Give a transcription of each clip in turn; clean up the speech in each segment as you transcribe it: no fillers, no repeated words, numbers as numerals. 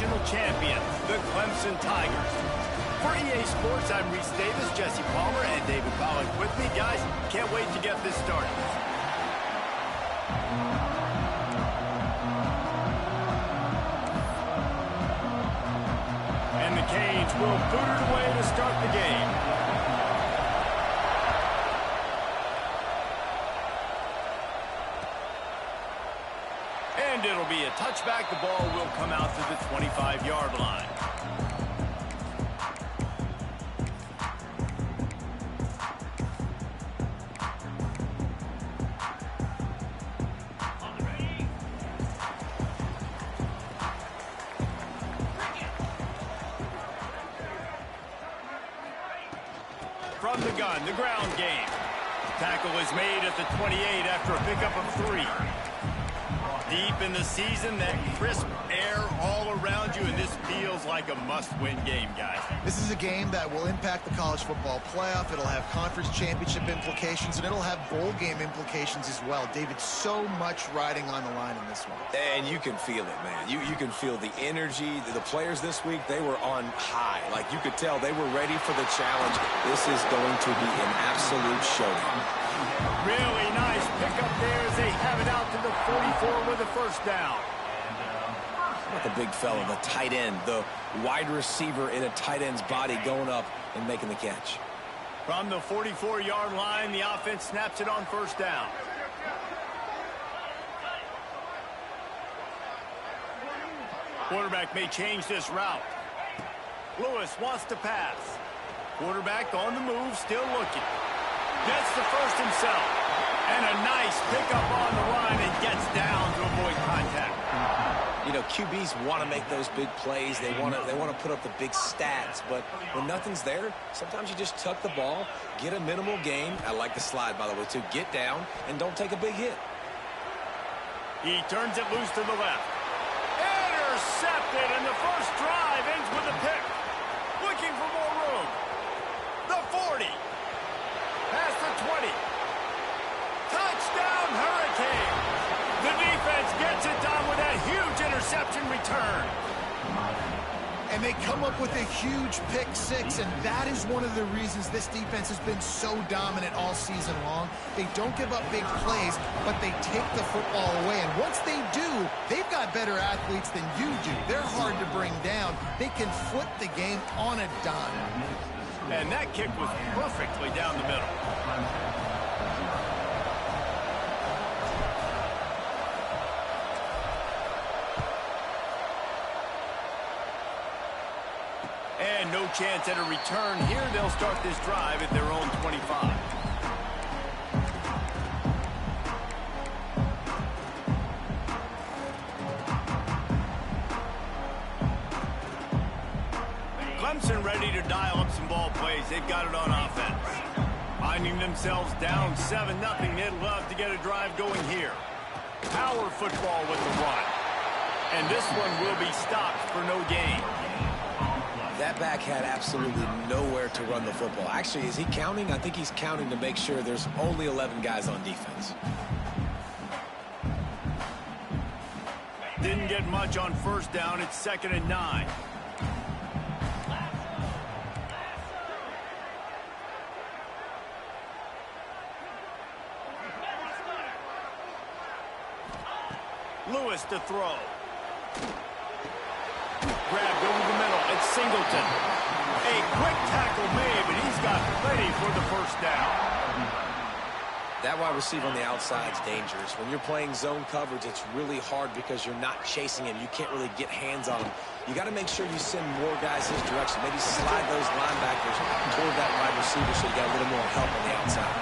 national champions, the Clemson Tigers. For EA Sports, I'm Reese Davis, Jesse Palmer, and David Pollack with me. Guys, can't wait to get this started. And the Canes will boot it away to start the game. And it'll be a touchback. The ball will come out to the 25-yard line. From the gun, the ground game. Tackle is made at the 28 after a pickup of 3. Deep in the season, that crisp air all around you, and this feels like a must-win game, guys. This is a game that will impact the college football playoff. It'll have conference championship implications, and it'll have bowl game implications as well. David, so much riding on the line in this one. And you can feel it, man. You can feel the energy. The players this week, they were on high. Like, you could tell they were ready for the challenge. This is going to be an absolute showdown. Really nice pickup there as they have it out to the 44 with a first down. Not the big fella, the tight end, the wide receiver in a tight end's body going up and making the catch. From the 44-yard line, the offense snaps it on first down. Quarterback may change this route. Lewis wants to pass. Quarterback on the move, still looking. Gets the first himself. And a nice pickup on the line and gets down to avoid contact. You know, QBs want to make those big plays. They want to put up the big stats. But when nothing's there, sometimes you just tuck the ball, get a minimal gain. I like the slide, by the way, too. Get down and don't take a big hit. He turns it loose to the left. Intercepted, and the first drive ends with a pick. Looking for more room. The 40. Past the 20. Touchdown, Hurricane. The defense gets it done with that huge interception return. And they come up with a huge pick six, and that is one of the reasons this defense has been so dominant all season long. They don't give up big plays, but they take the football away. And once they do, they've got better athletes than you do. They're hard to bring down. They can flip the game on a dime. And that kick was perfectly down the middle. And no chance at a return here. They'll start this drive at their own 25. Clemson ready to dial up some ball plays. They've got it on offense. Finding themselves down 7-0. They'd love to get a drive going here. Power football with the run. And this one will be stopped for no gain. That back had absolutely nowhere to run the football. Actually, is he counting? I think he's counting to make sure there's only 11 guys on defense. Didn't get much on first down. It's 2nd and 9. Lewis to throw. Grabbed over the middle. It's Singleton. A quick tackle made, but he's got plenty for the first down. That wide receiver on the outside is dangerous. When you're playing zone coverage, it's really hard because you're not chasing him. You can't really get hands on him. You got to make sure you send more guys his direction. Maybe slide those linebackers toward that wide receiver so you got a little more help on the outside.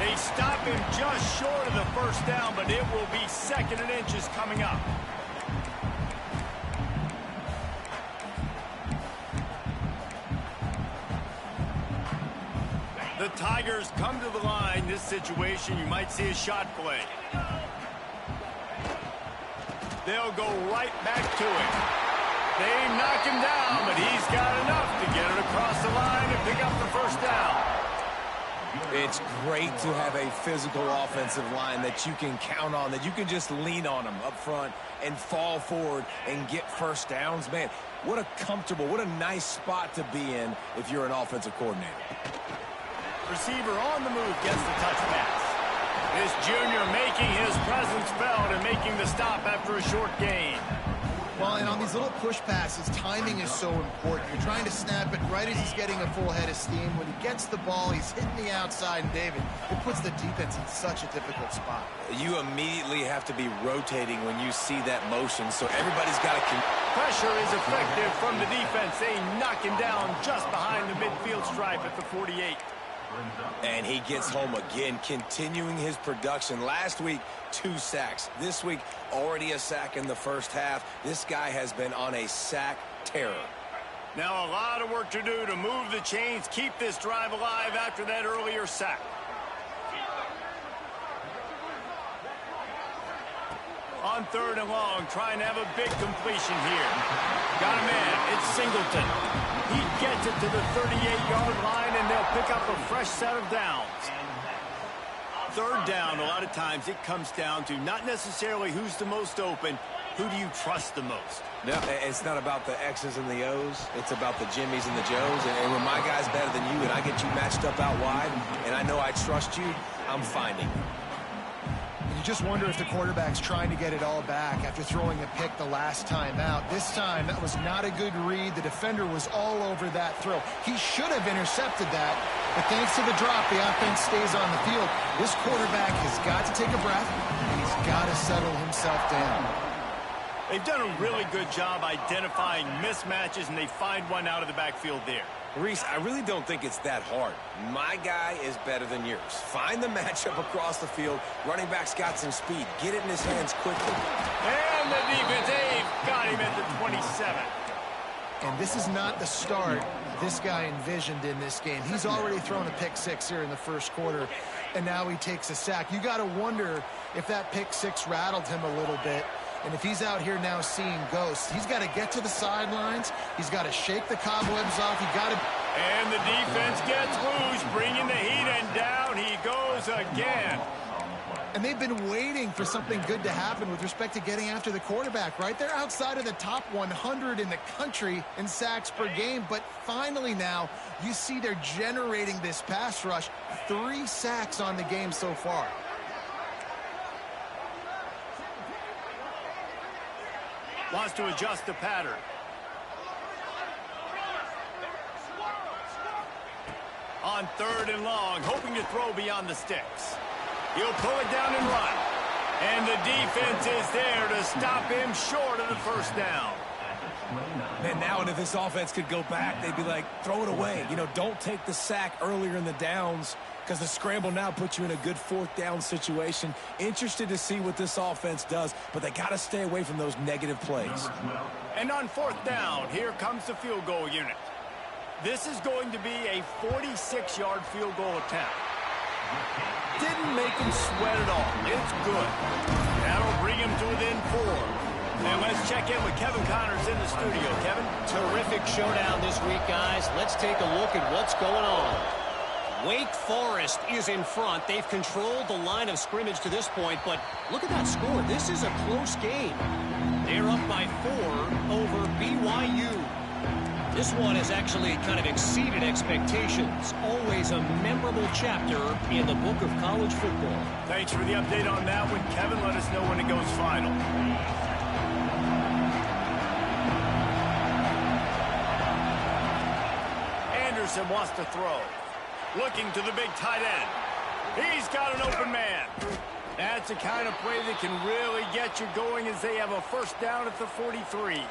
They stop him just short of the first down, but it will be 2nd and inches coming up. The Tigers come to the line. This situation, you might see a shot play. They'll go right back to him. They knock him down, but he's got enough to get it across the line and pick up the first down. It's great to have a physical offensive line that you can count on, that you can just lean on them up front and fall forward and get first downs. Man, what a comfortable, what a nice spot to be in if you're an offensive coordinator. Receiver on the move gets the touch pass. This junior making his presence felt and making the stop after a short gain. Well, and on these little push passes, timing is so important. You're trying to snap it right as he's getting a full head of steam. When he gets the ball, he's hitting the outside, and David, it puts the defense in such a difficult spot. You immediately have to be rotating when you see that motion, so everybody's got to... Pressure is effective from the defense. They knock him down just behind the midfield stripe at the 48. And he gets home again, continuing his production. Last week, 2 sacks. This week, already a sack in the first half. This guy has been on a sack terror. Now a lot of work to do to move the chains, keep this drive alive after that earlier sack. On 3rd and long, trying to have a big completion here. Got a man, it's Singleton. He gets it to the 38-yard line, and they'll pick up a fresh set of downs. 3rd down, a lot of times it comes down to not necessarily who's the most open, who do you trust the most? No, it's not about the X's and the O's. It's about the Jimmys and the Joes. And when my guy's better than you and I get you matched up out wide and I know I trust you, I'm finding you. You just wonder if the quarterback's trying to get it all back after throwing a pick the last time out. This time, that was not a good read. The defender was all over that throw. He should have intercepted that, but thanks to the drop, the offense stays on the field. This quarterback has got to take a breath, and he's got to settle himself down. They've done a really good job identifying mismatches, and they find one out of the backfield there. Reese, I really don't think it's that hard. My guy is better than yours. Find the matchup across the field. Running back's got some speed. Get it in his hands quickly. And the defense, they've got him at the 27. And this is not the start this guy envisioned in this game. He's already thrown a pick 6 here in the first quarter, and now he takes a sack. You got to wonder if that pick 6 rattled him a little bit. And if he's out here now seeing ghosts, he's got to get to the sidelines. He's got to shake the cobwebs off. And the defense gets loose, bringing the heat, and down he goes again. And they've been waiting for something good to happen with respect to getting after the quarterback, right? They're outside of the top 100 in the country in sacks per game. But finally now, you see they're generating this pass rush. 3 sacks on the game so far. Wants to adjust the pattern. On 3rd and long, hoping to throw beyond the sticks. He'll pull it down and run. And the defense is there to stop him short of the first down. Man, now if this offense could go back, they'd be like, throw it away. You know, don't take the sack earlier in the downs, because the scramble now puts you in a good 4th down situation. Interested to see what this offense does, but they got to stay away from those negative plays. And on 4th down, here comes the field goal unit. This is going to be a 46-yard field goal attempt. Didn't make him sweat at all. It's good. That'll bring him to within 4. And let's check in with Kevin Connors in the studio. Kevin? Terrific showdown this week, guys. Let's take a look at what's going on. Wake Forest is in front. They've controlled the line of scrimmage to this point, but look at that score. This is a close game. They're up by 4 over BYU. This one has actually kind of exceeded expectations. Always a memorable chapter in the book of college football. Thanks for the update on that one, Kevin. Let us know when it goes final. Anderson wants to throw. Looking to the big tight end. He's got an open man. That's the kind of play that can really get you going as they have a first down at the 43.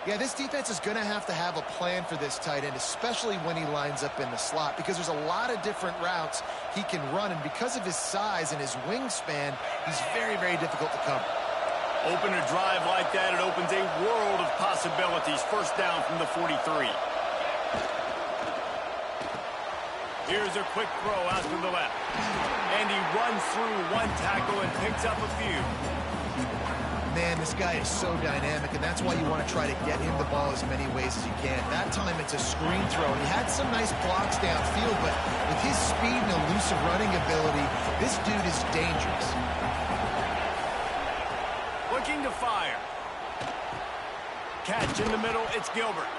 Yeah, this defense is going to have a plan for this tight end, especially when he lines up in the slot, because there's a lot of different routes he can run, and because of his size and his wingspan, he's very, very difficult to cover. Open a drive like that, it opens a world of possibilities. First down from the 43. Here's a quick throw out to the left. And he runs through one tackle and picks up a few. man, this guy is so dynamic, and that's why you want to try to get him the ball as many ways as you can. That time it's a screen throw. He had some nice blocks downfield, but with his speed and elusive running ability, this dude is dangerous. Looking to fire. Catch in the middle, it's Gilbert.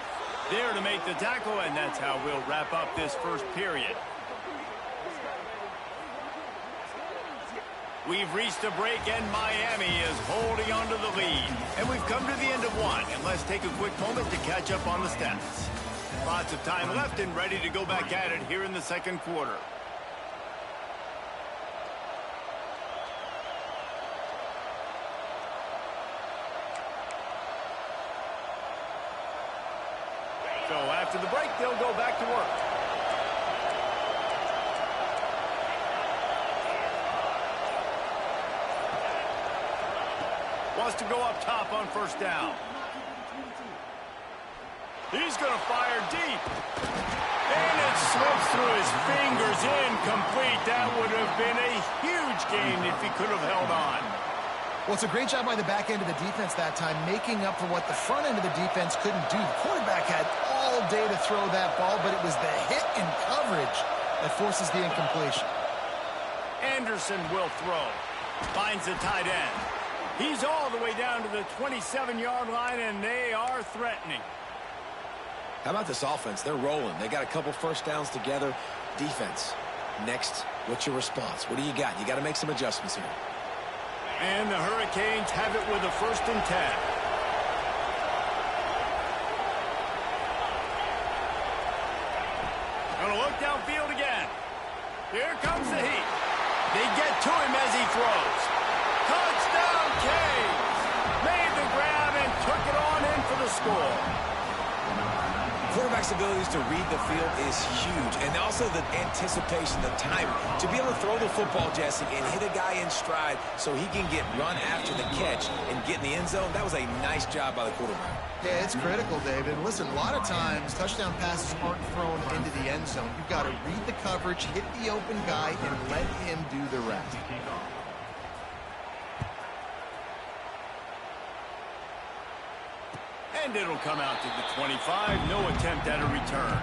There to make the tackle, and that's how we'll wrap up this first period. We've reached a break, and Miami is holding on to the lead. And we've come to the end of one, and let's take a quick moment to catch up on the stats. Lots of time left and ready to go back at it here in the second quarter. So after the break, they'll go back to work. Wants to go up top on first down. He's going to fire deep. And it slips through his fingers, incomplete. That would have been a huge gain if he could have held on. Well, it's a great job by the back end of the defense that time, making up for what the front end of the defense couldn't do. The quarterback had all day to throw that ball, but it was the hit in coverage that forces the incompletion. Anderson will throw. Finds the tight end. He's all the way down to the 27-yard line, and they are threatening. How about this offense? They're rolling. They got a couple first downs together. Defense. Next, what's your response? What do you got? You got to make some adjustments here. And the Hurricanes have it with a 1st and 10. Gonna look downfield again. Here comes the heat. They get to him as he throws. Touchdown, Canes! Made the grab and took it on in for the score. Quarterback's abilities to read the field is huge, and also the anticipation, the timing. To be able to throw the football, Jesse, and hit a guy in stride so he can get run after the catch and get in the end zone, that was a nice job by the quarterback. Yeah, it's critical, David. Listen, a lot of times touchdown passes aren't thrown into the end zone. You've got to read the coverage, hit the open guy, and let him do the rest. And it'll come out to the 25. No attempt at a return.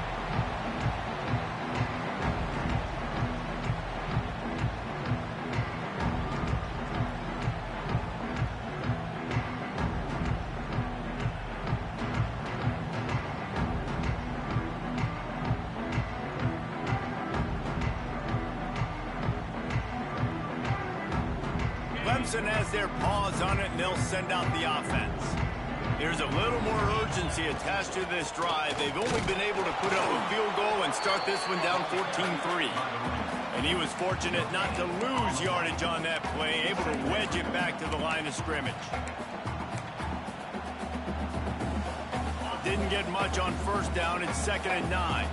Clemson has their paws on it, and they'll send out the offense. There's a little more urgency attached to this drive. They've only been able to put up a field goal and start this one down 14-3. And he was fortunate not to lose yardage on that play, able to wedge it back to the line of scrimmage. Didn't get much on first down. It's 2nd and 9.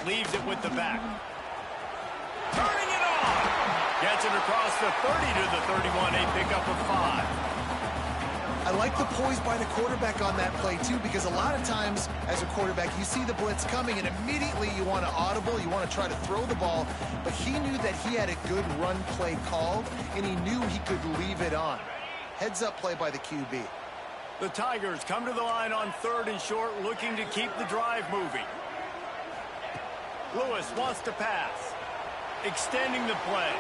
Leaves it with the back. Turning it on. Gets it across the 30 to the 31. A pickup of 5. I like the poise by the quarterback on that play, too, because a lot of times as a quarterback, you see the blitz coming, and immediately you want to audible, you want to try to throw the ball, but he knew that he had a good run play called, and he knew he could leave it on. Heads-up play by the QB. The Tigers come to the line on 3rd and short, looking to keep the drive moving. Lewis wants to pass. Extending the play.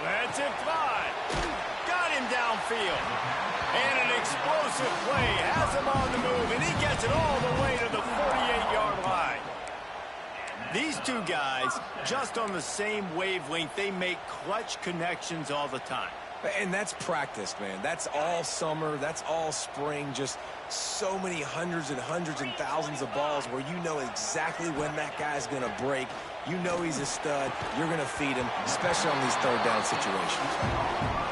Lets it fly. Got him downfield. And an explosive play has him on the move, and he gets it all the way to the 48-yard line. These two guys, just on the same wavelength, they make clutch connections all the time. And that's practice, man. That's all summer. That's all spring. Just so many hundreds and thousands of balls where you know exactly when that guy's going to break. You know he's a stud. You're going to feed him, especially on these 3rd down situations.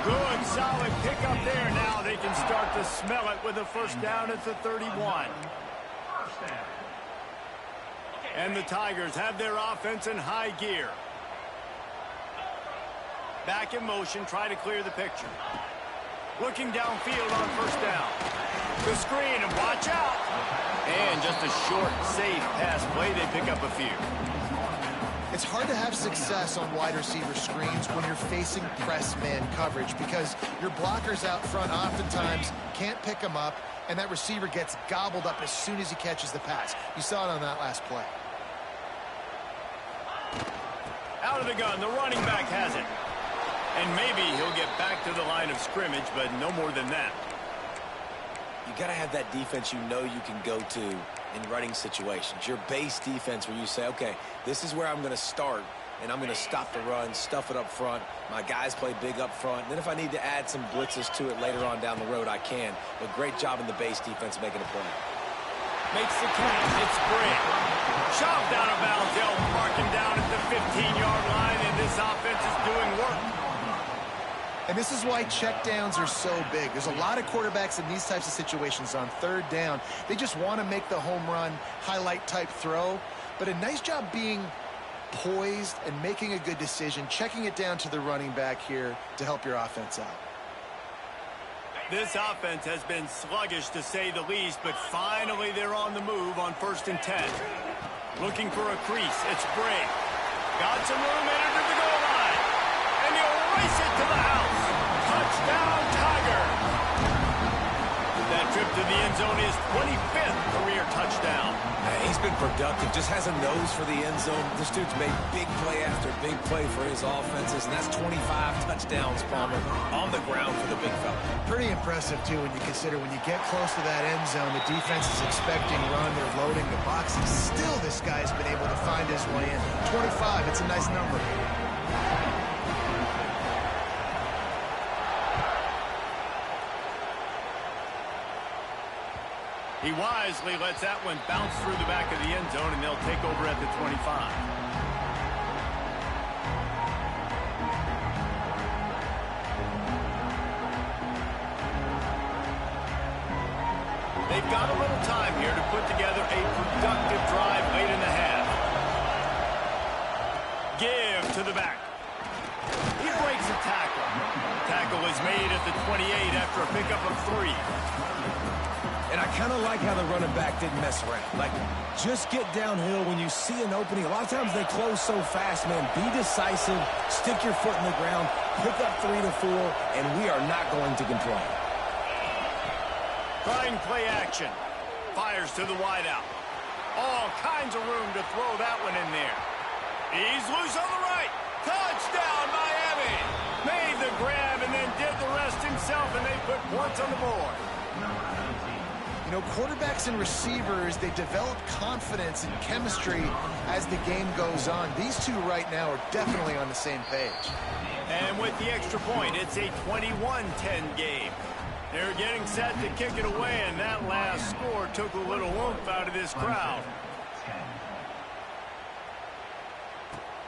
Good, solid pickup there. Now they can start to smell it with a 1st down at the 31. And the Tigers have their offense in high gear. Back in motion, try to clear the picture. Looking downfield on 1st down. The screen, and watch out. And just a short, safe pass play. They pick up a few. It's hard to have success on wide receiver screens when you're facing press man coverage because your blockers out front oftentimes can't pick them up, and that receiver gets gobbled up as soon as he catches the pass. You saw it on that last play. Out of the gun, the running back has it. And maybe he'll get back to the line of scrimmage, but no more than that. You got to have that defense you know you can go to in running situations. Your base defense where you say, okay, this is where I'm going to start, and I'm going to stop the run, stuff it up front. My guys play big up front. And then if I need to add some blitzes to it later on down the road, I can. But great job in the base defense making a play. Makes the catch. It's Brigg. Shoved out of bounds. They'll mark him down at the 15-yard line, and this offense is doing work. And this is why checkdowns are so big. There's a lot of quarterbacks in these types of situations on third down. They just want to make the home run, highlight-type throw. But a nice job being poised and making a good decision, checking it down to the running back here to help your offense out. This offense has been sluggish, to say the least, but finally they're on the move on 1st and 10. Looking for a crease. It's Brigg. Got some room, entered to the goal line. And he'll race it to the house. Touchdown, Tiger. That trip to the end zone is 25th career touchdown. He's been productive, just has a nose for the end zone. This dude's made big play after big play for his offenses, and that's 25 touchdowns, Palmer, on the ground for the big fella. Pretty impressive, too, when you consider when you get close to that end zone, the defense is expecting run, they're loading the boxes. Still, this guy's been able to find his way in. 25, it's a nice number. He wisely lets that one bounce through the back of the end zone, and they'll take over at the 25. They've got a little time here to put together a productive drive late in the half. Give to the back. He breaks a tackle. Tackle is made at the 28 after a pickup of 3. And I kind of like how the running back didn't mess around. Like, just get downhill when you see an opening. A lot of times they close so fast, man. Be decisive, stick your foot in the ground, pick up 3 to 4, and we are not going to complain. Trying play action. Fires to the wideout. All kinds of room to throw that one in there. He's loose on the right. Touchdown, Miami. Made the grab and then did the rest himself, and they put points on the board. You know, quarterbacks and receivers, they develop confidence and chemistry as the game goes on. These two right now are definitely on the same page. And with the extra point, it's a 21-10 game. They're getting set to kick it away, and that last score took a little oomph out of this crowd.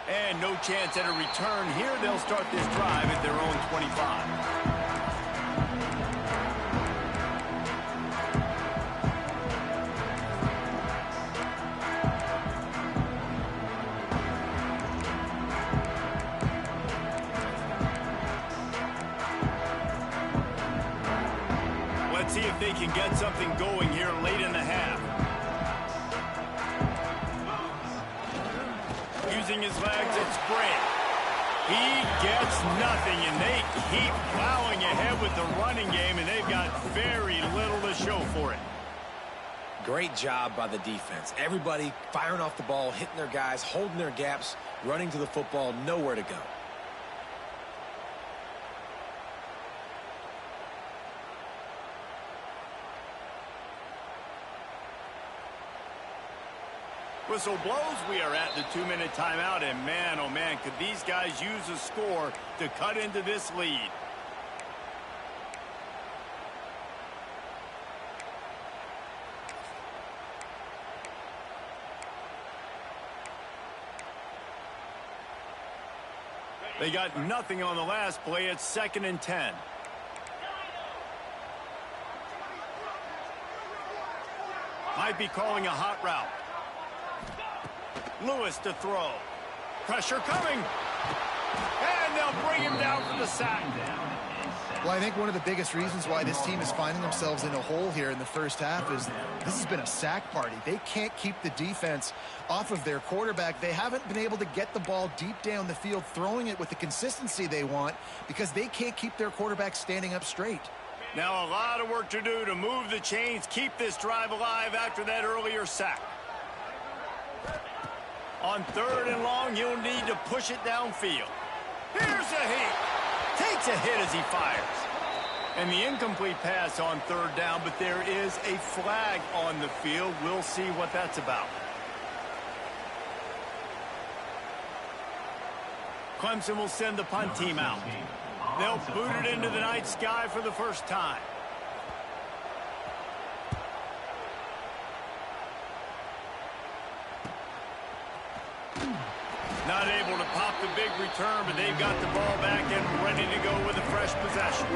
And no chance at a return here. They'll start this drive at their own 25. See if they can get something going here late in the half. Using his legs, it's Brigg. He gets nothing, and they keep plowing ahead with the running game, and they've got very little to show for it. Great job by the defense. Everybody firing off the ball, hitting their guys, holding their gaps, running to the football, nowhere to go. Whistle blows. We are at the 2-minute timeout, and man, oh man, could these guys use a score to cut into this lead. They got nothing on the last play. It's 2nd and 10. Might be calling a hot route. Lewis to throw. Pressure coming. And they'll bring him down for the sack. Well, I think one of the biggest reasons why this team is finding themselves in a hole here in the first half is this has been a sack party. They can't keep the defense off of their quarterback. They haven't been able to get the ball deep down the field, throwing it with the consistency they want because they can't keep their quarterback standing up straight. Now a lot of work to do to move the chains, keep this drive alive after that earlier sack. On 3rd and long, you'll need to push it downfield. Here's a hit. Takes a hit as he fires. And the incomplete pass on 3rd down, but there is a flag on the field. We'll see what that's about. Clemson will send the punt team out. They'll boot it into the night sky for the first time. Not able to pop the big return, but they've got the ball back and ready to go with a fresh possession.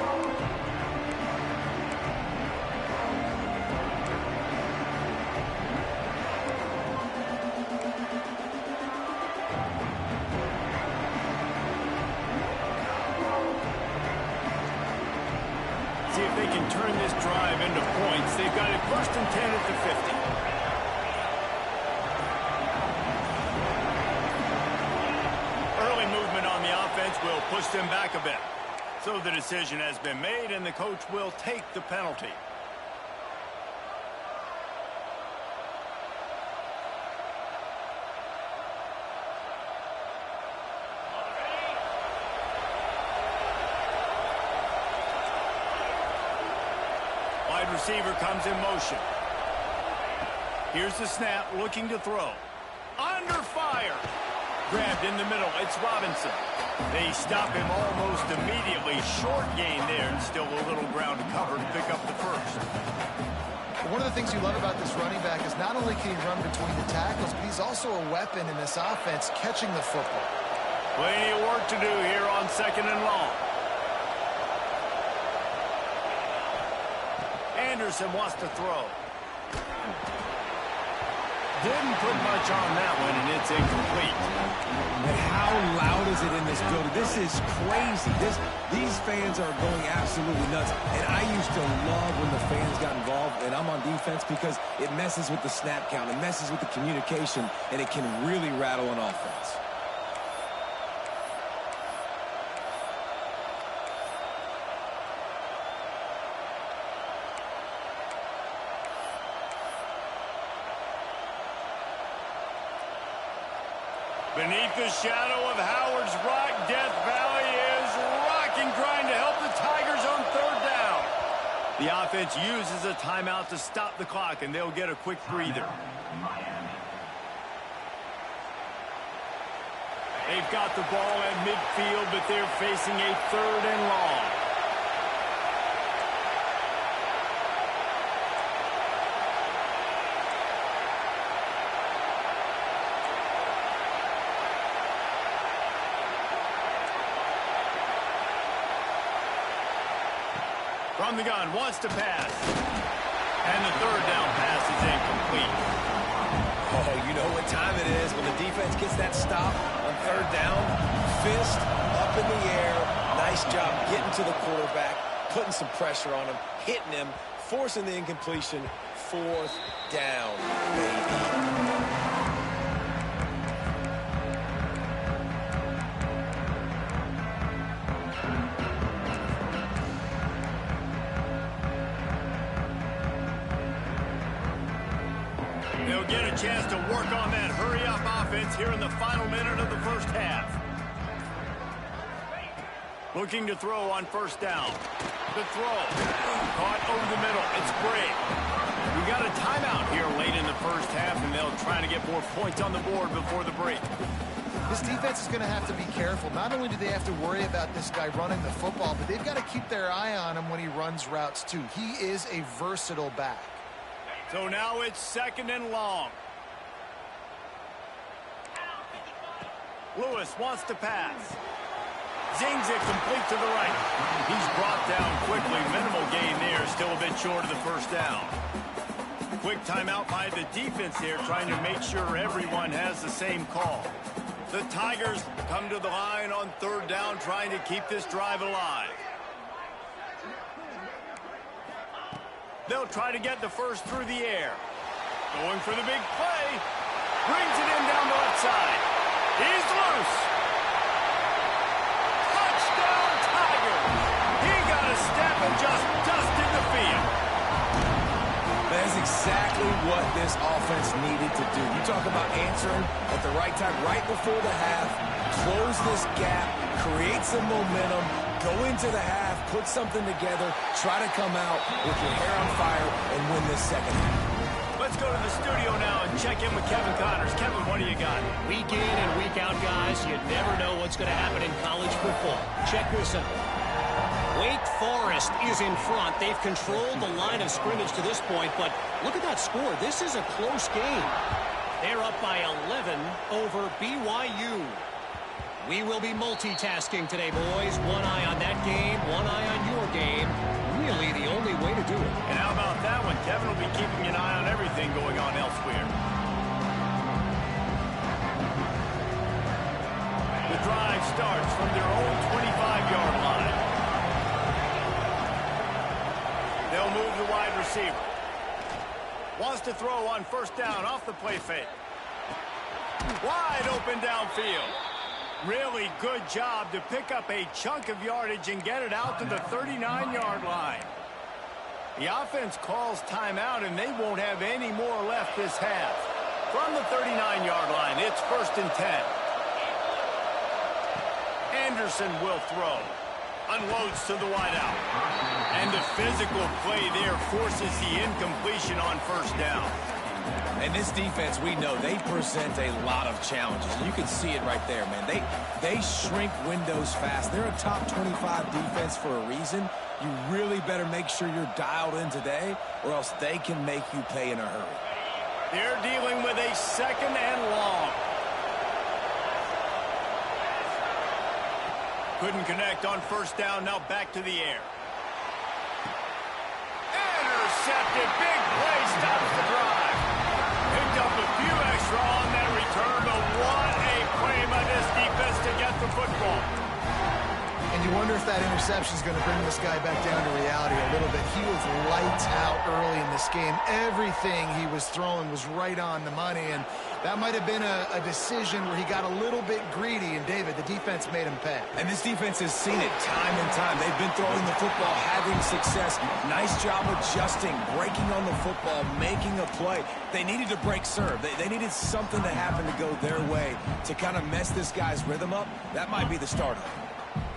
See if they can turn this drive into points. They've got it 1st and 10 at the 50. Will push them back a bit. So the decision has been made, and the coach will take the penalty. Wide receiver comes in motion. Here's the snap, looking to throw. Under fire. Grabbed in the middle. It's Robinson. They stop him almost immediately. Short gain there, and still a little ground to cover to pick up the first. One of the things you love about this running back is not only can he run between the tackles, but he's also a weapon in this offense catching the football. Plenty of work to do here on 2nd and long. Anderson wants to throw. Didn't put much on that one, and it's incomplete. And how loud is it in this building? This is crazy. These fans are going absolutely nuts. And I used to love when the fans got involved, and I'm on defense, because it messes with the snap count. It messes with the communication, and it can really rattle an offense. Beneath the shadow of Howard's Rock, Death Valley is rocking, trying to help the Tigers on 3rd down. The offense uses a timeout to stop the clock, and they'll get a quick breather. They've got the ball at midfield, but they're facing a 3rd and long. From the gun, wants to pass. And the 3rd down pass is incomplete. Oh, you know what time it is when the defense gets that stop on 3rd down. Fist up in the air. Nice job getting to the quarterback, putting some pressure on him, hitting him, forcing the incompletion. 4th down, baby. They'll get a chance to work on that hurry-up offense here in the final minute of the first half. Looking to throw on 1st down. The throw. Caught over the middle. It's Gray. We got a timeout here late in the first half, and they'll try to get more points on the board before the break. This defense is going to have to be careful. Not only do they have to worry about this guy running the football, but they've got to keep their eye on him when he runs routes, too. He is a versatile back. So now it's 2nd and long. Lewis wants to pass. Zings it complete to the right. He's brought down quickly. Minimal gain there. Still a bit short of the 1st down. Quick timeout by the defense here, trying to make sure everyone has the same call. The Tigers come to the line on 3rd down, trying to keep this drive alive. They'll try to get the first through the air. Going for the big play. Brings it in down the left side. He's loose. Touchdown, Tigers. He got a step and just dusted the field. That's exactly what this offense needed to do. You talk about answering at the right time, right before the half, close this gap, create some momentum, go into the half, put something together, try to come out with your hair on fire and win this second half. Let's go to the studio now and check in with Kevin Connors. Kevin, what do you got? Week in and week out, guys, you never know what's going to happen in college football. Check this out. Wake Forest is in front. They've controlled the line of scrimmage to this point, but look at that score. This is a close game. They're up by 11 over BYU. We will be multitasking today, boys. One eye on that game, one eye on your game. Really the only way to do it. And how about that one? Kevin will be keeping an eye on everything going on elsewhere. The drive starts from their own 25-yard line. They'll move the wide receiver. Wants to throw on first down off the play fake. Wide open downfield. Really good job to pick up a chunk of yardage and get it out to the 39-yard line. The offense calls timeout, and they won't have any more left this half. From the 39-yard line, it's 1st and 10. Anderson will throw. Unloads to the wideout. And the physical play there forces the incompletion on first down. And this defense, we know, they present a lot of challenges. You can see it right there, man. They shrink windows fast. They're a top 25 defense for a reason. You really better make sure you're dialed in today, or else they can make you pay in a hurry. They're dealing with a 2nd and long. Couldn't connect on first down. Now back to the air. Intercepted. Big play. Stops the drive. Picked up a few extra on that return, but what a play by this defense to get the football. And you wonder if that interception is going to bring this guy back down to reality a little bit. He was lights out early in this game. Everything he was throwing was right on the money, and that might have been a decision where he got a little bit greedy, and David, the defense made him pay. And this defense has seen it time and time. They've been throwing the football, having success. Nice job adjusting, breaking on the football, making a play. They needed to break serve. They needed something to happen to go their way to kind of mess this guy's rhythm up. That might be the start of it.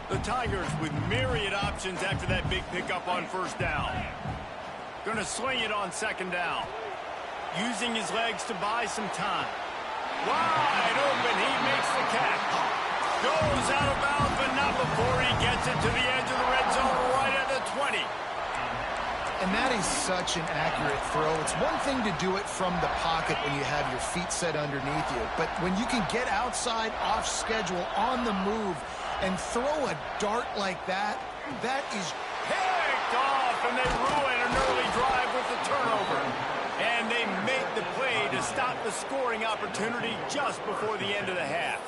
The Tigers with myriad options after that big pickup on first down. Going to swing it on 2nd down. Using his legs to buy some time. Wide open, he makes the catch. Goes out of bounds, but not before he gets it to the edge of the red zone right at the 20. And that is such an accurate throw. It's one thing to do it from the pocket when you have your feet set underneath you, but when you can get outside, off schedule, on the move, and throw a dart like that, that is picked off, and they ruin an early drive with the turnover. And they make the play to stop the scoring opportunity just before the end of the half.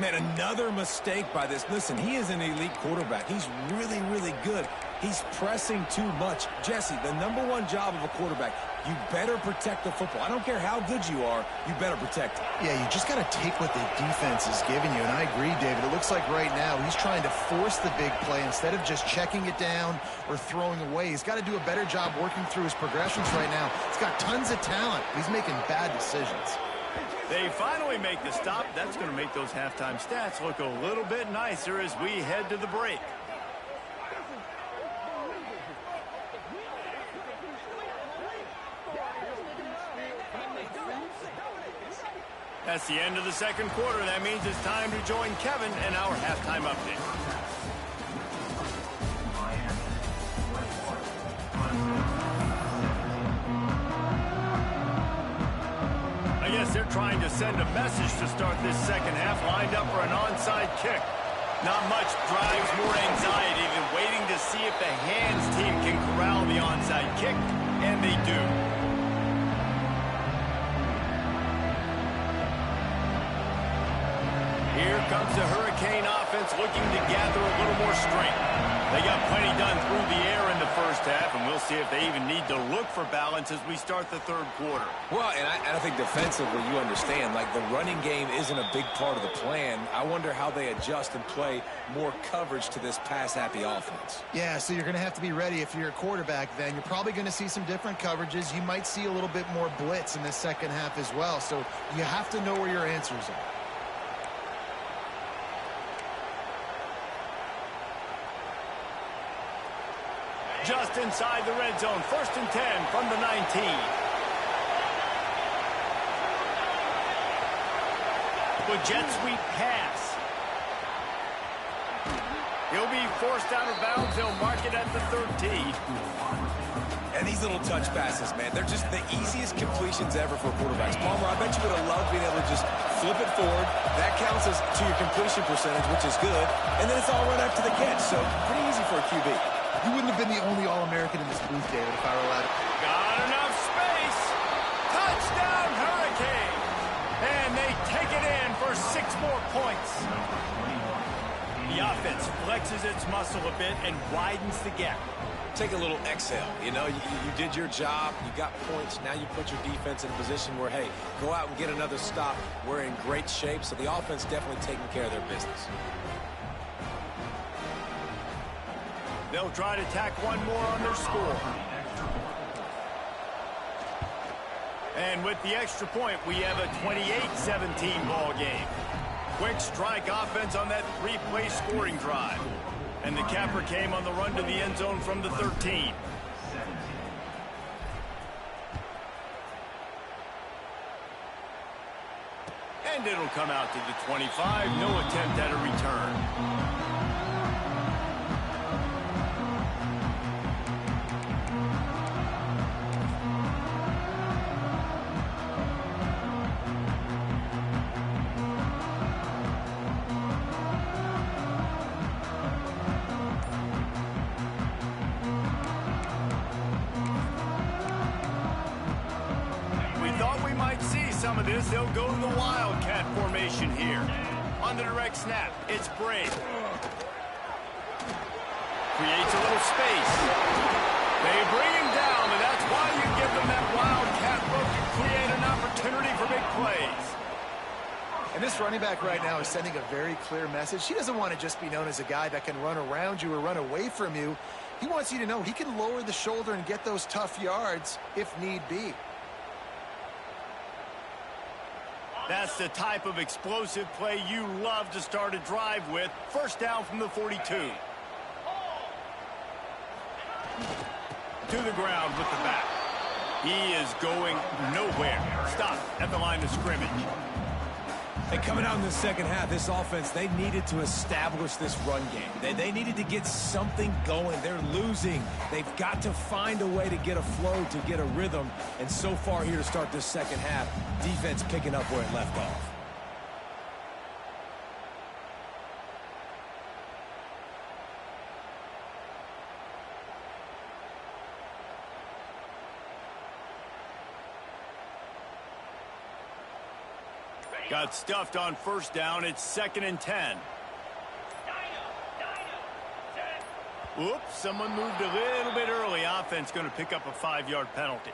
Man, another mistake by this. Listen, he is an elite quarterback. He's really, really good. He's pressing too much. Jesse, the #1 job of a quarterback, you better protect the football. I don't care how good you are, you better protect it. Yeah, you just got to take what the defense is giving you. And I agree, David. It looks like right now he's trying to force the big play instead of just checking it down or throwing away. He's got to do a better job working through his progressions right now. He's got tons of talent. He's making bad decisions. They finally make the stop. That's going to make those halftime stats look a little bit nicer as we head to the break. That's the end of the 2nd quarter. That means it's time to join Kevin and our halftime update. I guess they're trying to send a message to start this 2nd half, lined up for an onside kick. Not much drives more anxiety than waiting to see if the hands team can corral the onside kick, and they do. Here comes the Hurricane offense looking to gather a little more strength. They got plenty done through the air in the first half, and we'll see if they even need to look for balance as we start the third quarter. Well, and I think defensively, you understand, like the running game isn't a big part of the plan. I wonder how they adjust and play more coverage to this pass-happy offense. Yeah, so you're going to have to be ready if you're a quarterback then. You're probably going to see some different coverages. You might see a little bit more blitz in the second half as well, so you have to know where your answers are. Just inside the red zone, 1st and 10 from the 19. With jet sweep pass. He'll be forced out of bounds. They'll mark it at the 13. And these little touch passes, man, they're just the easiest completions ever for quarterbacks. Palmer, I bet you would have loved being able to just flip it forward. That counts as to your completion percentage, which is good. And then it's all right up to the catch. So pretty easy for a QB. You wouldn't have been the only All-American in this booth, David, if I were allowed to. Got enough space. Touchdown, Hurricane. And they take it in for 6 more points. The offense flexes its muscle a bit and widens the gap. Take a little exhale. You know, you did your job. You got points. Now you put your defense in a position where, hey, go out and get another stop. We're in great shape. So the offense definitely taking care of their business. They'll try to tack one more on their score. And with the extra point, we have a 28-17 ball game. Quick strike offense on that 3-play scoring drive. And the capper came on the run to the end zone from the 13. And it'll come out to the 25. No attempt at a return. Some of this, they'll go to the Wildcat formation here. On the direct snap, it's Brave. Creates a little space. They bring him down, and that's why you give them that Wildcat look to create an opportunity for big plays. And this running back right now is sending a very clear message. He doesn't want to just be known as a guy that can run around you or run away from you. He wants you to know he can lower the shoulder and get those tough yards if need be. That's the type of explosive play you love to start a drive with. 1st down from the 42. To the ground with the back. He is going nowhere. Stop at the line of scrimmage. And coming out in the second half, this offense, they needed to establish this run game. They needed to get something going. They're losing. They've got to find a way to get a flow, to get a rhythm. And so far here to start this second half, defense picking up where it left off. Got stuffed on 1st down. It's 2nd and 10. Oops, someone moved a little bit early. Offense going to pick up a 5-yard penalty.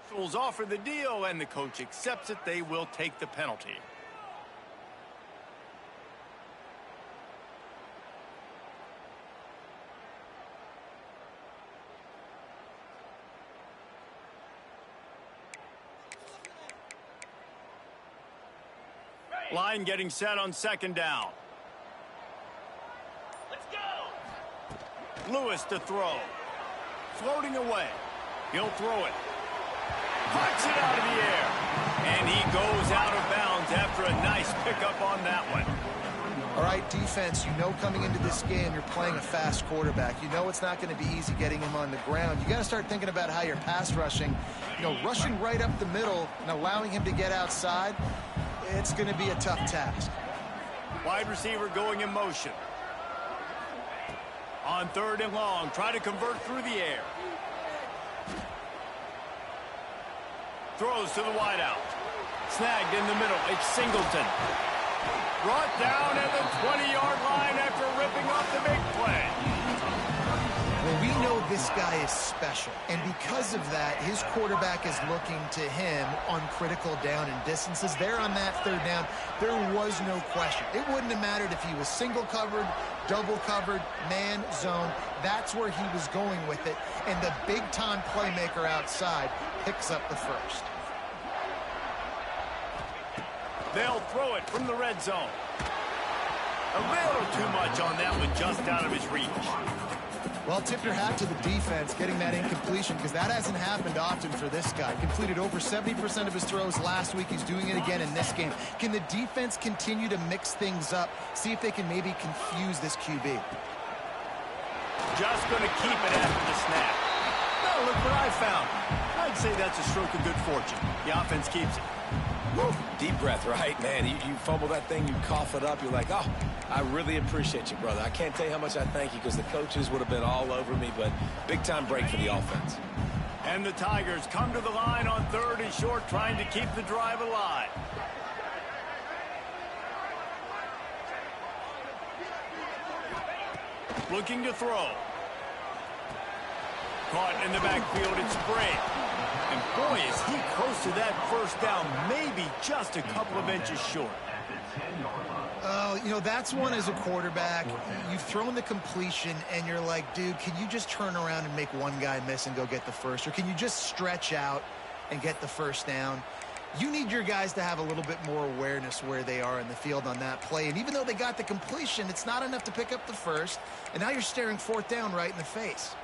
Officials offer the deal, and the coach accepts it. They will take the penalty. Line getting set on 2nd down. Lewis to throw. Floating away. He'll throw it. Puts it out of the air. And he goes out of bounds after a nice pickup on that one. All right, defense, you know coming into this game you're playing a fast quarterback. You know it's not going to be easy getting him on the ground. You got to start thinking about how you're pass rushing. You know, rushing right up the middle and allowing him to get outside, it's going to be a tough task. Wide receiver going in motion. On 3rd and long, try to convert through the air. Throws to the wideout. Snagged in the middle. It's Singleton. Brought down at the 20-yard line after ripping off the big play. Well, we know this guy is special, and because of that, his quarterback is looking to him on critical down and distances. There on that 3rd down, there was no question. It wouldn't have mattered if he was single covered, double covered, man, zone. That's where he was going with it, and the big-time playmaker outside picks up the first. They'll throw it from the red zone. A little too much on that one, just out of his reach. Well, tip your hat to the defense getting that incompletion, because that hasn't happened often for this guy. Completed over 70% of his throws last week. He's doing it again in this game. Can the defense continue to mix things up, see if they can maybe confuse this QB? Just going to keep it after the snap. No, look what I found. I'd say that's a stroke of good fortune. The offense keeps it. Woo. Deep breath, right, man? You fumble that thing, you cough it up. You're like, oh, I really appreciate you, brother. I can't tell you how much I thank you, because the coaches would have been all over me, but big-time break for the offense. And the Tigers come to the line on 3rd and short, trying to keep the drive alive. Looking to throw. Caught in the backfield, it's Bray. And boy, is he close to that 1st down, maybe just a couple of inches short. Oh, you know, that's one as a quarterback. You've thrown the completion, and you're like, dude, can you just turn around and make one guy miss and go get the first? Or can you just stretch out and get the 1st down? You need your guys to have a little bit more awareness where they are in the field on that play. And even though they got the completion, it's not enough to pick up the first. And now you're staring 4th down right in the face.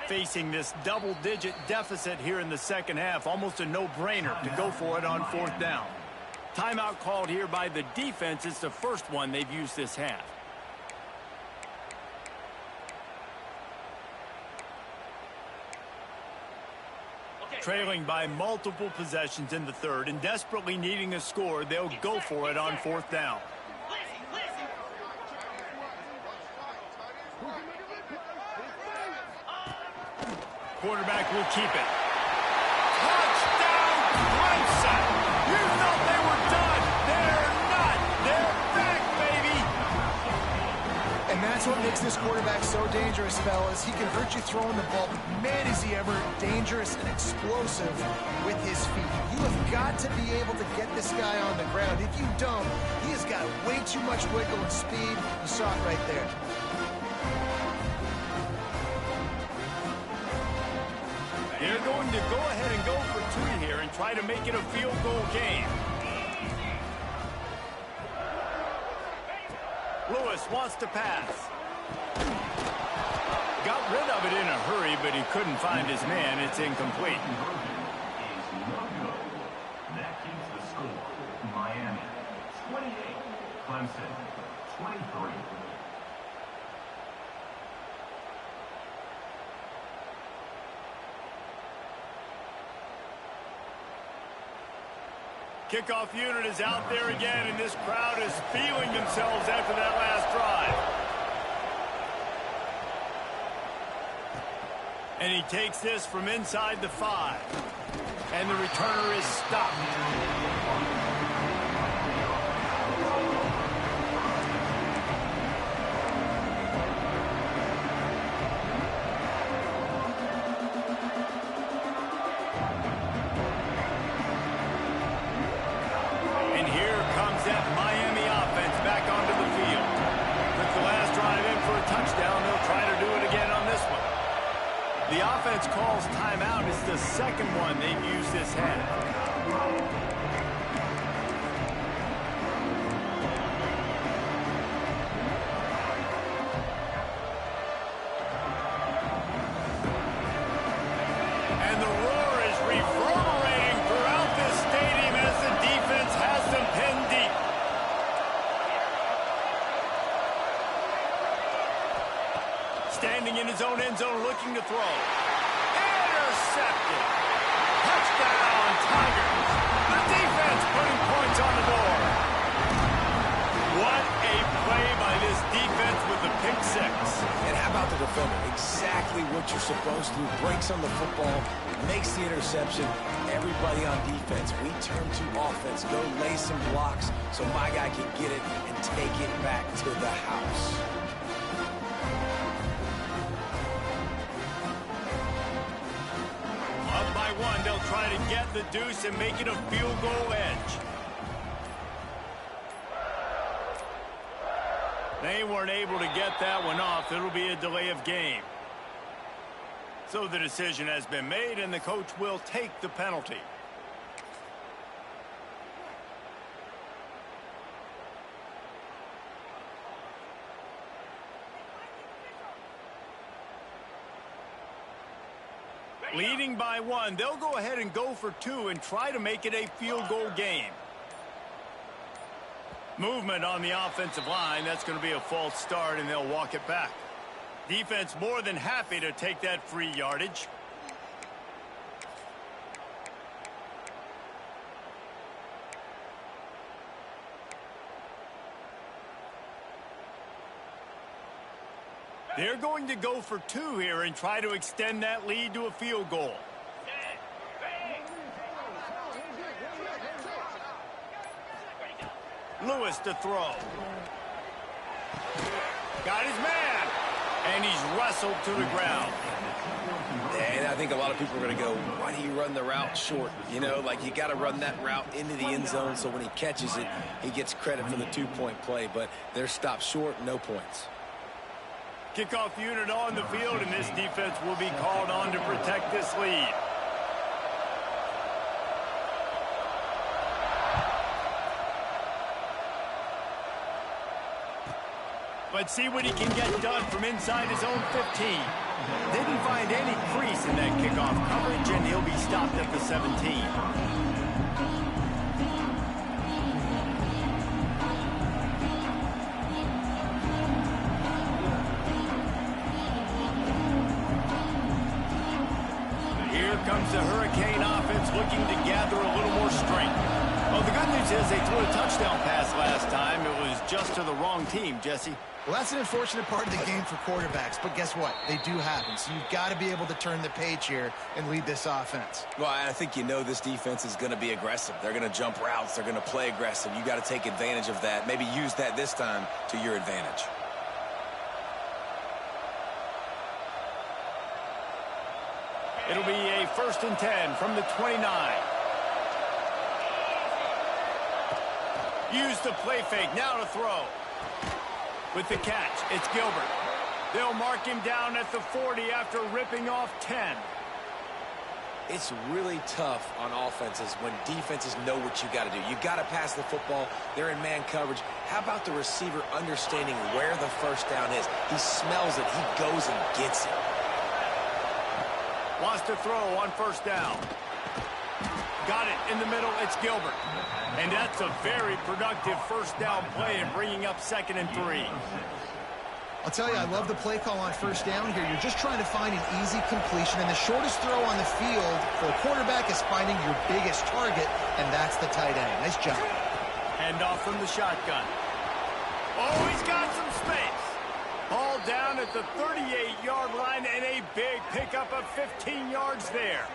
Facing this double-digit deficit here in the 2nd half, almost a no-brainer to go for it on 4th down. Timeout called here by the defense. It's the first one they've used this half. Trailing by multiple possessions in the 3rd and desperately needing a score, they'll go for it on 4th down. Quarterback will keep it. Touchdown, Clemson! You thought they were done. They're not. They're back, baby! And that's what makes this quarterback so dangerous, fellas. He can hurt you throwing the ball. Man, is he ever dangerous and explosive with his feet. You have got to be able to get this guy on the ground. If you don't, he has got way too much wiggle and speed. You saw it right there. They're going to go ahead and go for 2 here and try to make it a field goal game. Lewis wants to pass. Got rid of it in a hurry, but he couldn't find his man. It's incomplete. That keeps the score. Miami 28, Clemson 23. Kickoff unit is out there again, and this crowd is feeling themselves after that last drive. And he takes this from inside the 5. And the returner is stopped. The offense calls timeout. It's the second one they've used this half. standing in his own end zone looking to throw. Intercepted. Touchdown, Tigers. The defense putting points on the board. What a play by this defense with the pick six. And how about the defender? Exactly what you're supposed to. Breaks on the football, makes the interception. Everybody on defense, we turn to offense. Go lay some blocks so my guy can get it and take it back to the house. Up by one, they'll try to get the deuce and make it a field goal edge. They weren't able to get that one off. It'll be a delay of game. So the decision has been made, and the coach will take the penalty. Leading by one, they'll go ahead and go for two and try to make it a field goal game. Movement on the offensive line. That's going to be a false start, and they'll walk it back. Defense more than happy to take that free yardage. They're going to go for two here and try to extend that lead to a field goal. Lewis to throw. Got his man. And he's wrestled to the ground. And I think a lot of people are going to go, why do you run the route short? You know, like you got to run that route into the end zone so when he catches it, he gets credit for the two-point play. But they're stopped short, no points. Kickoff unit on the field, and this defense will be called on to protect this lead. But see what he can get done from inside his own 15. Didn't find any crease in that kickoff coverage, and he'll be stopped at the 17. Here comes the Hurricane offense looking to gather a little more strength. Well, the good news is they threw a touchdown pass last time. It was just to the wrong team, Jesse. Well, that's an unfortunate part of the game for quarterbacks, but guess what? They do happen, so you've got to be able to turn the page here and lead this offense. Well, I think you know this defense is going to be aggressive. They're going to jump routes. They're going to play aggressive. You got to take advantage of that. Maybe use that this time to your advantage. It'll be a 1st and 10 from the 29. Use the play fake. Now to throw. With the catch, it's Gilbert. They'll mark him down at the 40 after ripping off 10. It's really tough on offenses when defenses know what you got to do. You got to pass the football. They're in man coverage. How about the receiver understanding where the first down is? He smells it. He goes and gets it. Wants to throw on 1st down. Got it in the middle. It's Gilbert. And that's a very productive 1st down play and bringing up 2nd and 3. I'll tell you, I love the play call on 1st down here. You're just trying to find an easy completion, and the shortest throw on the field for a quarterback is finding your biggest target, and that's the tight end. Nice job. Hand off from the shotgun. Oh, he's got some space. Ball down at the 38-yard line, and a big pickup of 15 yards there.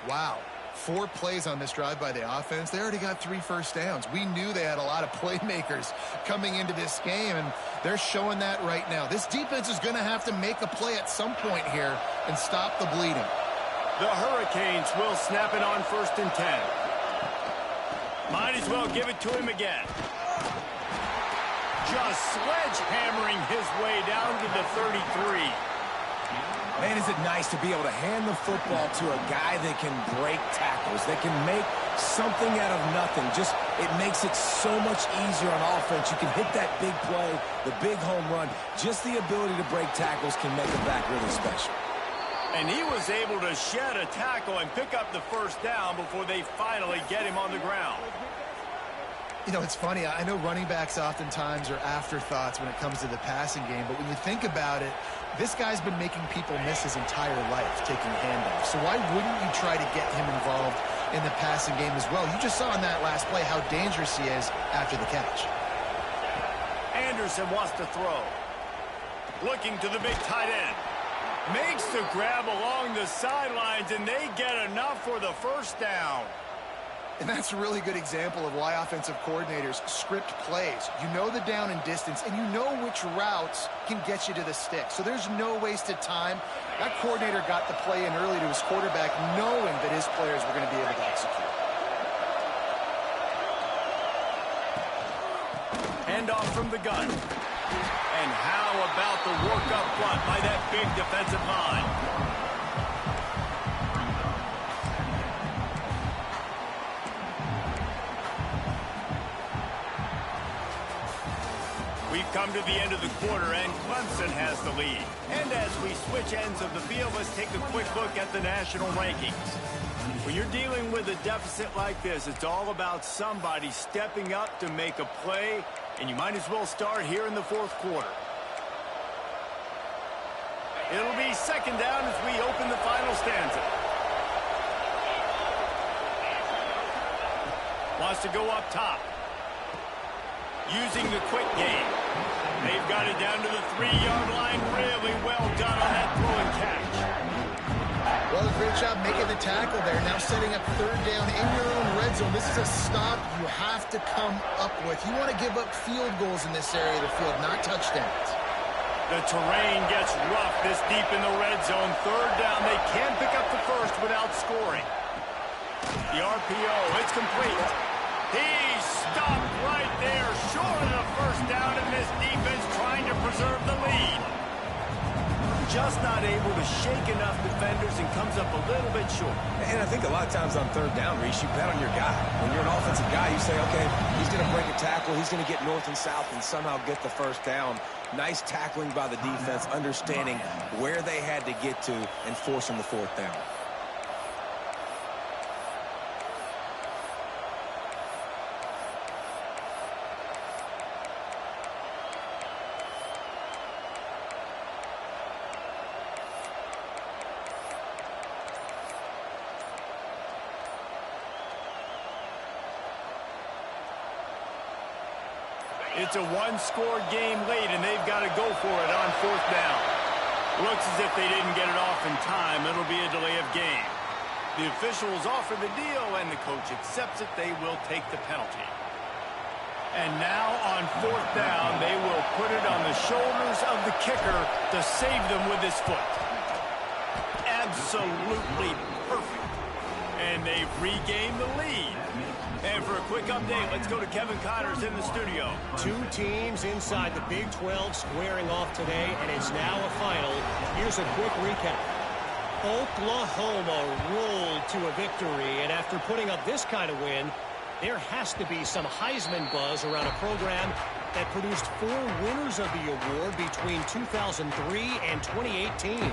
Wow. 4 plays on this drive by the offense. They already got 3 first downs. We knew they had a lot of playmakers coming into this game, and they're showing that right now. This defense is going to have to make a play at some point here and stop the bleeding. The Hurricanes will snap it on 1st and 10. Might as well give it to him again. Just sledgehammering his way down to the 33. Man, is it nice to be able to hand the football to a guy that can break tackles, that can make something out of nothing. Just, it makes it so much easier on offense. You can hit that big play, the big home run. Just the ability to break tackles can make a back really special. And he was able to shed a tackle and pick up the 1st down before they finally get him on the ground. You know, it's funny. I know running backs oftentimes are afterthoughts when it comes to the passing game, but when you think about it, This guy's been making people miss his entire life taking handoffs. So why wouldn't you try to get him involved in the passing game as well? You just saw in that last play how dangerous he is after the catch. Anderson wants to throw. Looking to the big tight end. Makes the grab along the sidelines, and they get enough for the first down. And that's a really good example of why offensive coordinators script plays. You know the down and distance, and you know which routes can get you to the stick. So there's no wasted time. That coordinator got the play in early to his quarterback, knowing that his players were going to be able to execute. Handoff from the gun. And how about the work up front by that big defensive line? We've come to the end of the quarter, and Clemson has the lead. And as we switch ends of the field, let's take a quick look at the national rankings. When you're dealing with a deficit like this, it's all about somebody stepping up to make a play, and you might as well start here in the fourth quarter. It'll be second down as we open the final stanza. Wants to go up top. Using the quick game. They've got it down to the 3-yard line. Really well done on that throw and catch. Well, great job making the tackle there. Now setting up third down in your own red zone. This is a stop you have to come up with. You want to give up field goals in this area of the field, not touchdowns. The terrain gets rough this deep in the red zone. Third down. They can't pick up the first without scoring. The RPO, it's complete. He's stopped right there, short of the first down, and this defense trying to preserve the lead. Just not able to shake enough defenders and comes up a little bit short. And I think a lot of times on third down, Reese, you bet on your guy. When you're an offensive guy, you say, okay, he's going to break a tackle, he's going to get north and south and somehow get the first down. Nice tackling by the defense, understanding where they had to get to and forcing the fourth down. It's a one-score game late, and they've got to go for it on fourth down. Looks as if they didn't get it off in time. It'll be a delay of game. The officials offer the deal, and the coach accepts it. They will take the penalty. And now on fourth down, they will put it on the shoulders of the kicker to save them with his foot. Absolutely perfect. And they've regained the lead. And for a quick update, let's go to Kevin Connors in the studio. Two teams inside the Big 12 squaring off today, and it's now a final. Here's a quick recap. Oklahoma rolled to a victory, and after putting up this kind of win, there has to be some Heisman buzz around a program that produced 4 winners of the award between 2003 and 2018.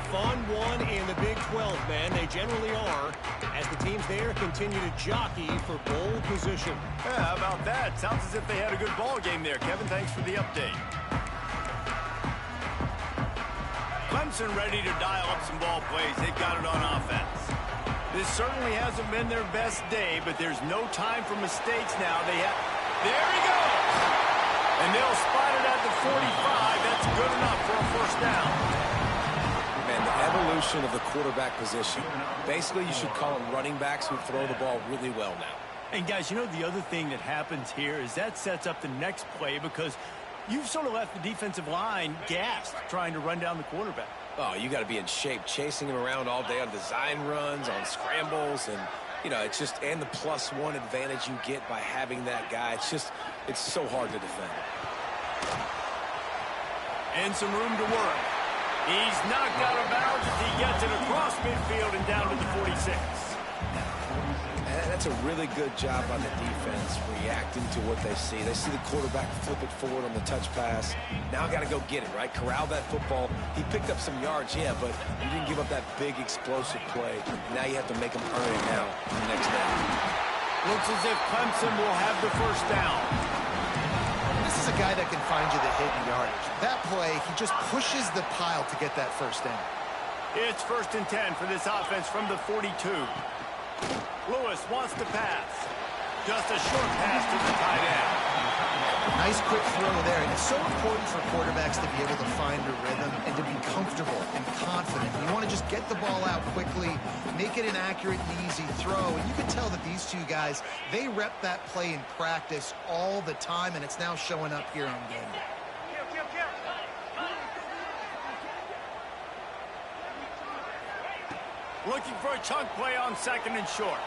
Fun one in the Big 12, man. They generally are, as the teams there continue to jockey for bowl position. Yeah, how about that? Sounds as if they had a good ball game there. Kevin, thanks for the update. Clemson ready to dial up some ball plays. They've got it on offense. This certainly hasn't been their best day, but there's no time for mistakes now. There he goes! And they'll spot it at the 45. That's good enough for a first down. Man, the evolution of the quarterback position. Basically, you should call them running backs who throw the ball really well now. And guys, you know the other thing that happens here is that sets up the next play because you've sort of left the defensive line gassed trying to run down the quarterback. Oh, you got to be in shape, chasing him around all day on design runs, on scrambles, and, you know, it's just, and the +1 advantage you get by having that guy. It's so hard to defend. And some room to work. He's knocked out of bounds as he gets it across midfield and down to the 46. And that's a really good job by the defense reacting to what they see. They see the quarterback flip it forward on the touch pass. Now got to go get it, right? Corral that football. He picked up some yards, yeah, but you didn't give up that big explosive play. Now you have to make him earn it now the next down. Looks as if Clemson will have the first down. This is a guy that can find you the hidden yardage. That play, he just pushes the pile to get that first down. It's 1st and 10 for this offense from the 42. Lewis wants to pass. Just a short pass to the tight end. Nice quick throw there. And it's so important for quarterbacks to be able to find a rhythm and to be comfortable and confident. You want to just get the ball out quickly, make it an accurate and easy throw. And you can tell that these two guys, they rep that play in practice all the time, and it's now showing up here on game day. Looking for a chunk play on 2nd and short.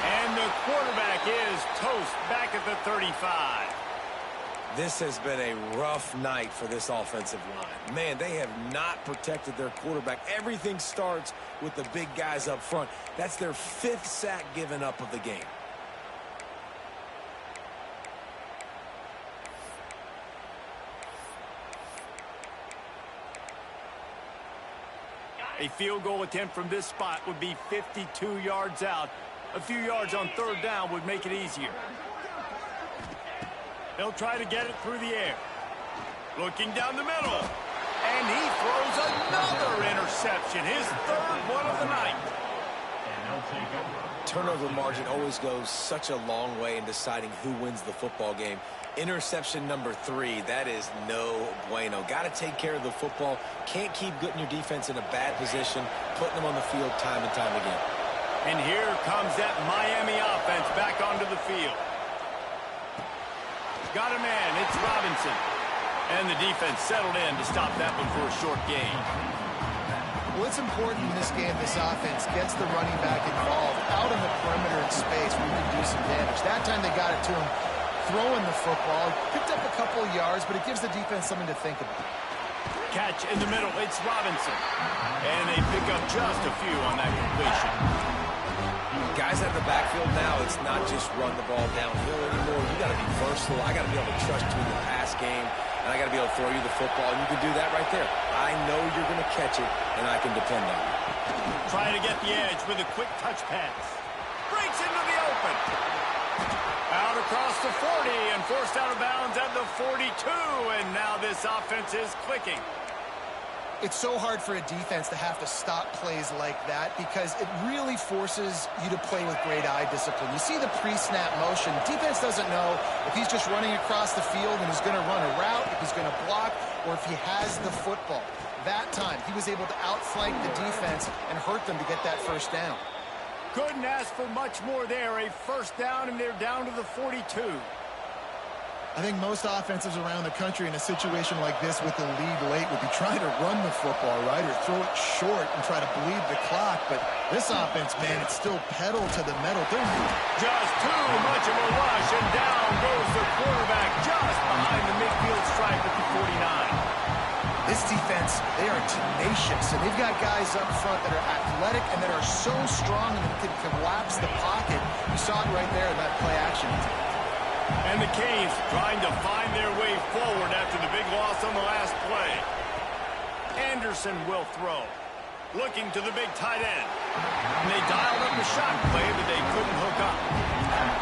And the quarterback is toast back at the 35. This has been a rough night for this offensive line. Man, they have not protected their quarterback. Everything starts with the big guys up front. That's their 5th sack given up of the game. A field goal attempt from this spot would be 52 yards out. A few yards on 3rd down would make it easier. They'll try to get it through the air. Looking down the middle. And he throws another interception. His 3rd one of the night. And they'll take over. Turnover margin always goes such a long way in deciding who wins the football game. Interception number 3, that is no bueno. Got to take care of the football. Can't keep getting your defense in a bad position, putting them on the field time and time again. And here comes that Miami offense back onto the field. Got a man, it's Robinson. And the defense settled in to stop that one for a short gain. Well, it's important in this game this offense gets the running back involved out on the perimeter in space where you can do some damage. That time they got it to him throwing the football. Picked up a couple of yards, but it gives the defense something to think about. Catch in the middle, it's Robinson. And they pick up just a few on that completion. Guys out of the backfield now, it's not just run the ball downhill anymore. You got to be versatile. I got to be able to trust you in the pass game, and I got to be able to throw you the football, and you can do that right there. I know you're going to catch it, and I can depend on you. Trying to get the edge with a quick touch pass. Breaks into the open. Out across the 40 and forced out of bounds at the 42, and now this offense is clicking. It's so hard for a defense to have to stop plays like that because it really forces you to play with great eye discipline. You see the pre-snap motion. Defense doesn't know if he's just running across the field and he's going to run a route, if he's going to block, or if he has the football. That time, he was able to outflank the defense and hurt them to get that first down. Couldn't ask for much more there. A first down, and they're down to the 42. I think most offenses around the country in a situation like this with the lead late would be trying to run the football, right, or throw it short and try to bleed the clock. But this offense, man, it's still pedal to the metal. Just too much of a rush, and down goes the quarterback just behind the midfield stripe at the 49. This defense, they are tenacious, and they've got guys up front that are athletic and that are so strong and can collapse the pocket. You saw it right there in that play action. And the Canes trying to find their way forward after the big loss on the last play. Anderson will throw. Looking to the big tight end. And they dialed up the shot play, but they couldn't hook up.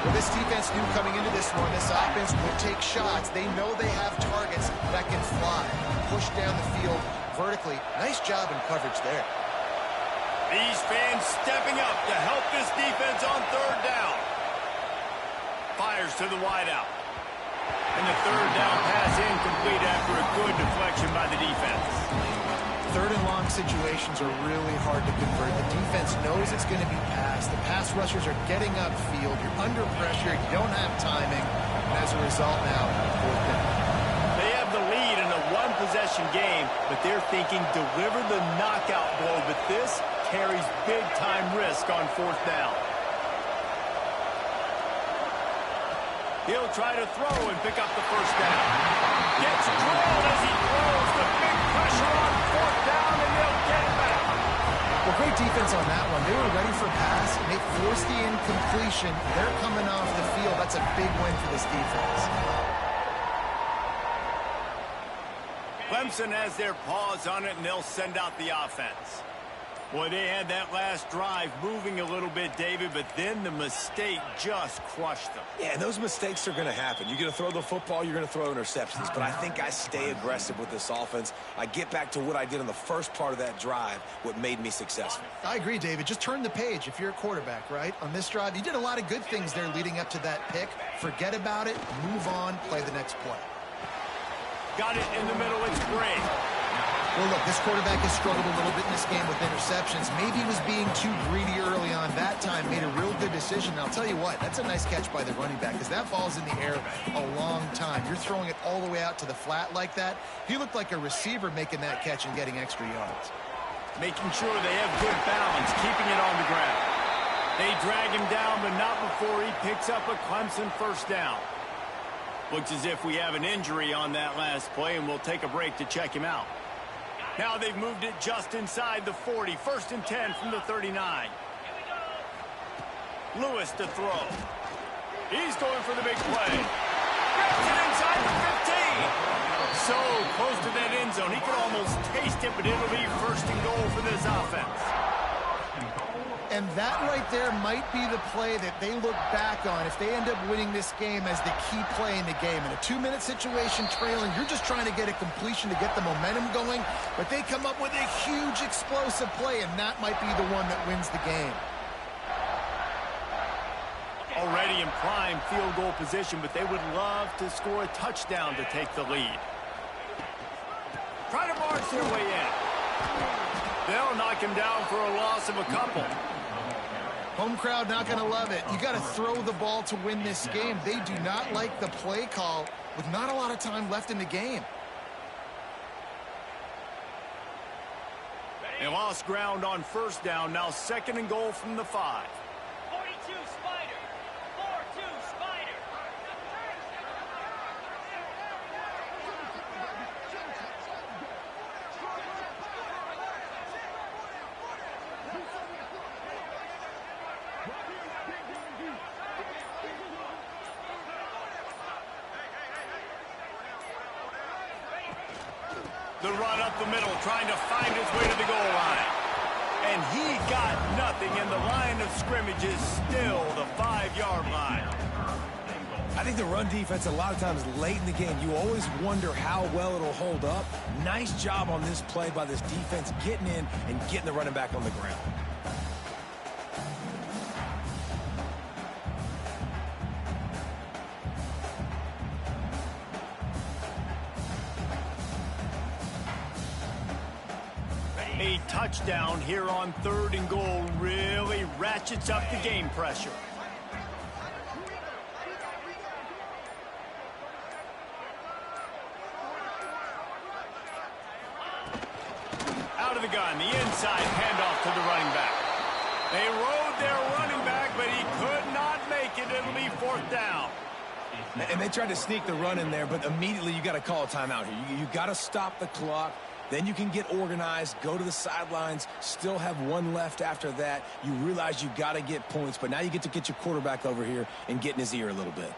Well, this defense knew coming into this one, this offense would take shots. They know they have targets that can fly, push down the field vertically. Nice job in coverage there. These fans stepping up to help this defense on 3rd down. Fires to the wideout. And the 3rd down pass incomplete after a good deflection by the defense. 3rd and long situations are really hard to convert. The defense knows it's going to be passed. The pass rushers are getting upfield. You're under pressure. You don't have timing. And as a result now, 4th down. They have the lead in a one-possession game, but they're thinking deliver the knockout blow. But this carries big-time risk on 4th down. He'll try to throw and pick up the first down. Gets drilled as he throws. The big pressure on 4th down, and they'll get it back. Well, great defense on that one. They were ready for pass, and they forced the incompletion. They're coming off the field. That's a big win for this defense. Clemson has their paws on it, and they'll send out the offense. Boy, they had that last drive moving a little bit, David, but then the mistake just crushed them. Yeah, and those mistakes are going to happen. You're going to throw the football, you're going to throw interceptions. But I think I stay aggressive with this offense. I get back to what I did in the first part of that drive, what made me successful. I agree, David. Just turn the page if you're a quarterback, right? On this drive, you did a lot of good things there leading up to that pick. Forget about it, move on, play the next play. Got it in the middle, it's Gray. Well, look, this quarterback has struggled a little bit in this game with interceptions. Maybe he was being too greedy early on that time, made a real good decision. And I'll tell you what, that's a nice catch by the running back because that ball's in the air a long time. You're throwing it all the way out to the flat like that. He looked like a receiver making that catch and getting extra yards. Making sure they have good balance, keeping it on the ground. They drag him down, but not before he picks up a Clemson first down. Looks as if we have an injury on that last play, and we'll take a break to check him out. Now they've moved it just inside the 40. 1st and 10 from the 39. Lewis to throw. He's going for the big play. Gets it inside the 15. So close to that end zone. He could almost taste it, but it'll be 1st and goal for this offense. And that right there might be the play that they look back on if they end up winning this game as the key play in the game. In a 2-minute situation trailing, you're just trying to get a completion to get the momentum going, but they come up with a huge explosive play, and that might be the one that wins the game. Already in prime field goal position, but they would love to score a touchdown to take the lead. Try to march their way in. They'll knock him down for a loss of a couple. Home crowd not going to love it. You got to throw the ball to win this game. They do not like the play call with not a lot of time left in the game. They lost ground on 1st down. Now 2nd and goal from the 5. 42 Spider. 4-2 Spider. The run up the middle, trying to find his way to the goal line. And he got nothing, and the line of scrimmage is still the 5-yard line. I think the run defense, a lot of times late in the game, you always wonder how well it'll hold up. Nice job on this play by this defense, getting in and getting the running back on the ground. A touchdown here on 3rd and goal really ratchets up the game pressure. Out of the gun, the inside handoff to the running back. They rode their running back, but he could not make it. It'll be 4th down. And they tried to sneak the run in there, but immediately you got to call a timeout here. You got to stop the clock. Then you can get organized, go to the sidelines, still have one left after that. You realize you got to get points, but now you get to get your quarterback over here and get in his ear a little bit.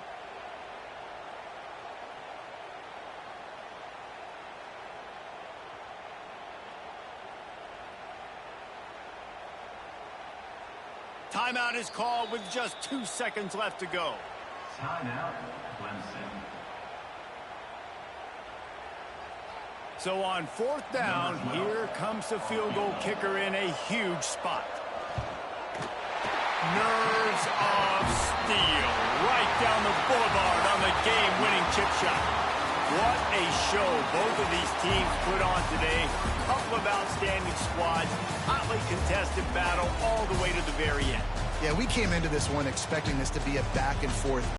Timeout is called with just 2 seconds left to go. Timeout, Clemson. So on 4th down, here comes the field goal kicker in a huge spot. Nerves of steel right down the boulevard on the game-winning chip shot. What a show both of these teams put on today. Couple of outstanding squads, hotly contested battle all the way to the very end. Yeah, we came into this one expecting this to be a back and forth